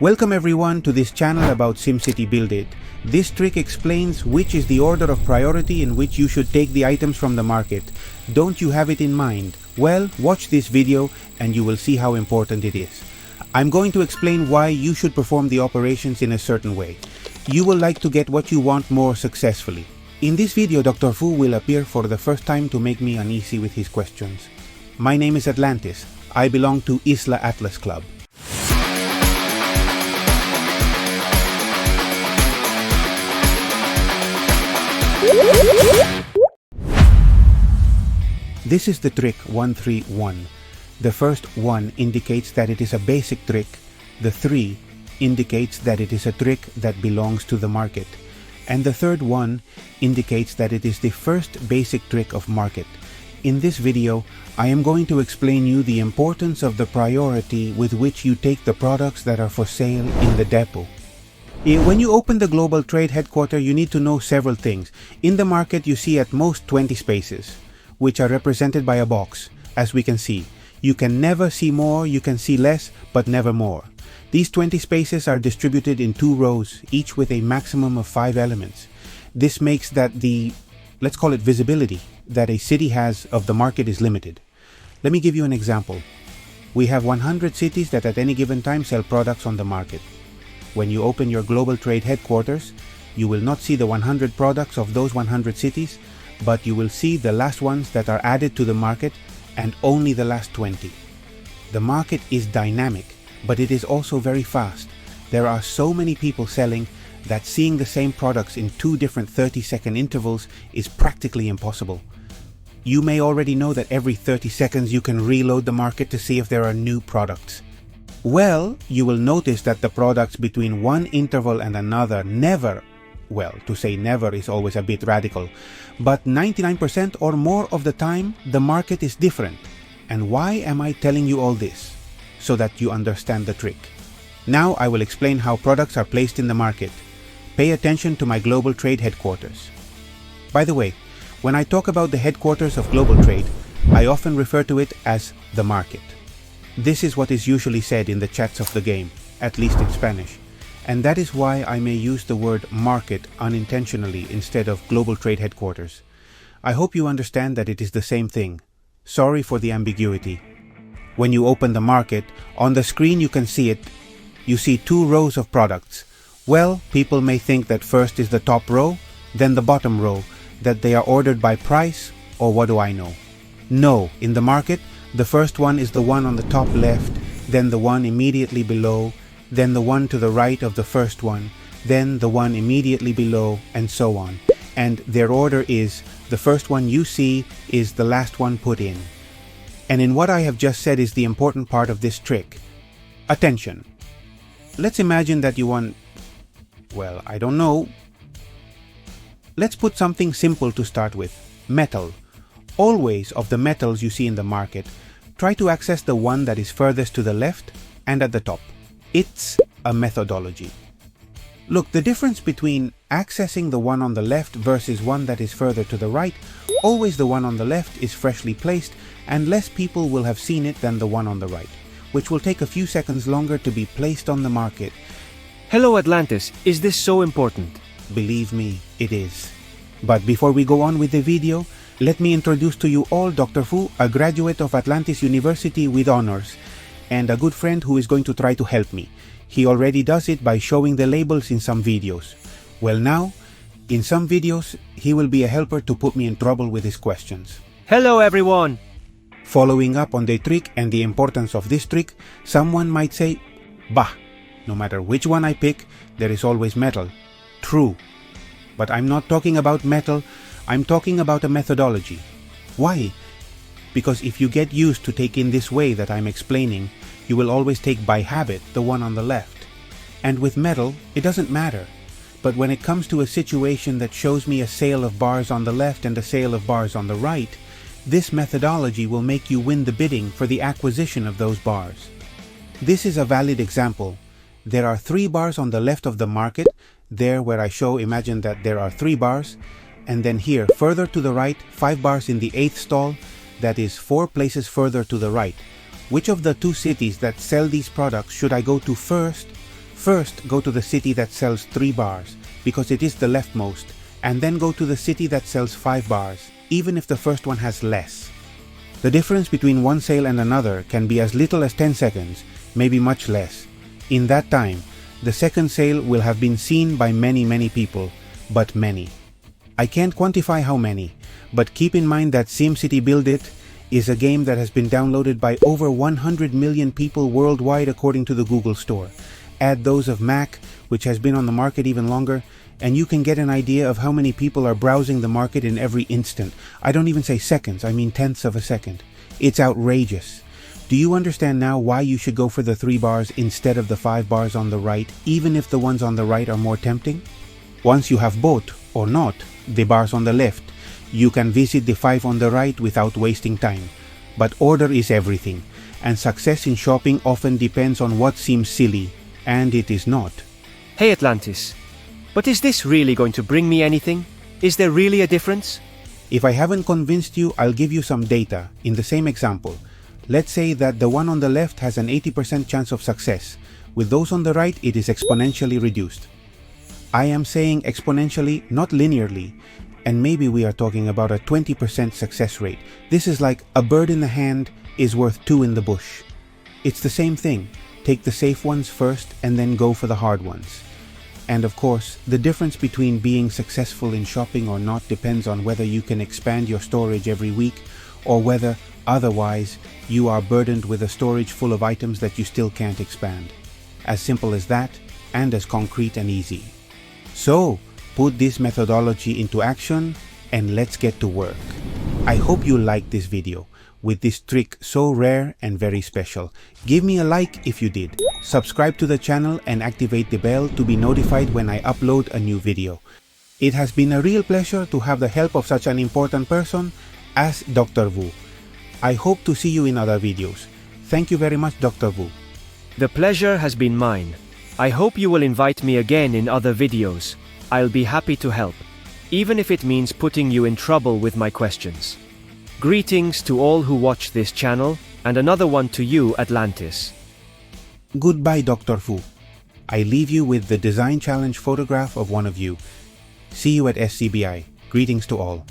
Welcome everyone to this channel about SimCity BuildIt. This trick explains which is the order of priority in which you should take the items from the market. Don't you have it in mind? Well, watch this video and you will see how important it is. I'm going to explain why you should perform the operations in a certain way. You will like to get what you want more successfully. In this video, Dr. Fu will appear for the first time to make me uneasy with his questions. My name is Atlantis. I belong to Isla Atlas Club. This is the trick 131. The first 1 indicates that it is a basic trick. The 3 indicates that it is a trick that belongs to the market. And the third 1 indicates that it is the first basic trick of market. In this video, I am going to explain you the importance of the priority with which you take the products that are for sale in the depot. When you open the global trade headquarters, you need to know several things. In the market, you see at most 20 spaces, which are represented by a box, as we can see. You can never see more, you can see less, but never more. These 20 spaces are distributed in 2 rows, each with a maximum of 5 elements. This makes that the, let's call it visibility, that a city has of the market is limited. Let me give you an example. We have 100 cities that at any given time sell products on the market. When you open your global trade headquarters, you will not see the 100 products of those 100 cities, but you will see the last ones that are added to the market and only the last 20. The market is dynamic, but it is also very fast. There are so many people selling that seeing the same products in 2 different 30-second intervals is practically impossible. You may already know that every 30 seconds you can reload the market to see if there are new products. Well, you will notice that the products between one interval and another never, well, to say never is always a bit radical, but 99% or more of the time, the market is different. And why am I telling you all this? So that you understand the trick. Now I will explain how products are placed in the market. Pay attention to my global trade headquarters. By the way, when I talk about the headquarters of global trade, I often refer to it as the market. This is what is usually said in the chats of the game, at least in Spanish. And that is why I may use the word market unintentionally instead of global trade headquarters. I hope you understand that it is the same thing. Sorry for the ambiguity. When you open the market, on the screen you can see it. You see 2 rows of products. Well, people may think that first is the top row, then the bottom row, that they are ordered by price, or what do I know? No, in the market, the first one is the one on the top left, then the one immediately below, then the one to the right of the first one, then the one immediately below, and so on. And their order is, the first one you see is the last one put in. And in what I have just said is the important part of this trick. Attention. Let's imagine that you want, well, I don't know. Let's put something simple to start with. Metal. Always of the metals you see in the market, try to access the one that is furthest to the left and at the top. It's a methodology. Look, the difference between accessing the one on the left versus one that is further to the right, always the one on the left is freshly placed and less people will have seen it than the one on the right, which will take a few seconds longer to be placed on the market. Hello Atlantis, is this so important? Believe me, it is. But before we go on with the video, let me introduce to you all Dr. Fu, a graduate of Atlantis University with honors, and a good friend who is going to try to help me. He already does it by showing the labels in some videos. Well now, in some videos, he will be a helper to put me in trouble with his questions. Hello everyone! Following up on the trick and the importance of this trick, someone might say, bah, no matter which one I pick, there is always metal. True. But I'm not talking about metal, I'm talking about a methodology. Why? Because if you get used to taking this way that I'm explaining, you will always take by habit the one on the left. And with metal, it doesn't matter. But when it comes to a situation that shows me a sale of bars on the left and a sale of bars on the right, this methodology will make you win the bidding for the acquisition of those bars. This is a valid example. There are 3 bars on the left of the market, there where I show, imagine that there are 3 bars, and then here, further to the right, 5 bars in the 8th stall, that is 4 places further to the right. Which of the 2 cities that sell these products should I go to first, First, go to the city that sells 3 bars, because it is the leftmost, and then go to the city that sells 5 bars, even if the first one has less. The difference between one sale and another can be as little as 10 seconds, maybe much less. In that time, the second sale will have been seen by many people, but many. I can't quantify how many, but keep in mind that SimCity BuildIt is a game that has been downloaded by over 100 million people worldwide according to the Google Store. Add those of Mac, which has been on the market even longer, and you can get an idea of how many people are browsing the market in every instant. I don't even say seconds, I mean tenths of a second. It's outrageous. Do you understand now why you should go for the 3 bars instead of the 5 bars on the right, even if the ones on the right are more tempting? Once you have bought, or not, the bars on the left, you can visit the 5 on the right without wasting time. But order is everything, and success in shopping often depends on what seems silly, and it is not. Hey Atlantis, but is this really going to bring me anything? Is there really a difference? If I haven't convinced you, I'll give you some data. In the same example, let's say that the one on the left has an 80% chance of success. With those on the right, it is exponentially reduced. I am saying exponentially, not linearly, and maybe we are talking about a 20% success rate. This is like a bird in the hand is worth 2 in the bush. It's the same thing. Take the safe ones first and then go for the hard ones. And of course, the difference between being successful in shopping or not depends on whether you can expand your storage every week or whether, otherwise, you are burdened with a storage full of items that you still can't expand. As simple as that, and as concrete and easy. So, put this methodology into action and let's get to work. I hope you liked this video with this trick so rare and very special. Give me a like if you did. Subscribe to the channel and activate the bell to be notified when I upload a new video. It has been a real pleasure to have the help of such an important person as Dr. Wu. I hope to see you in other videos. Thank you very much, Dr. Wu. The pleasure has been mine. I hope you will invite me again in other videos. I'll be happy to help, even if it means putting you in trouble with my questions. Greetings to all who watch this channel, and another one to you, Atlantis. Goodbye, Dr. Fu. I leave you with the design challenge photograph of one of you. See you at SCBI. Greetings to all.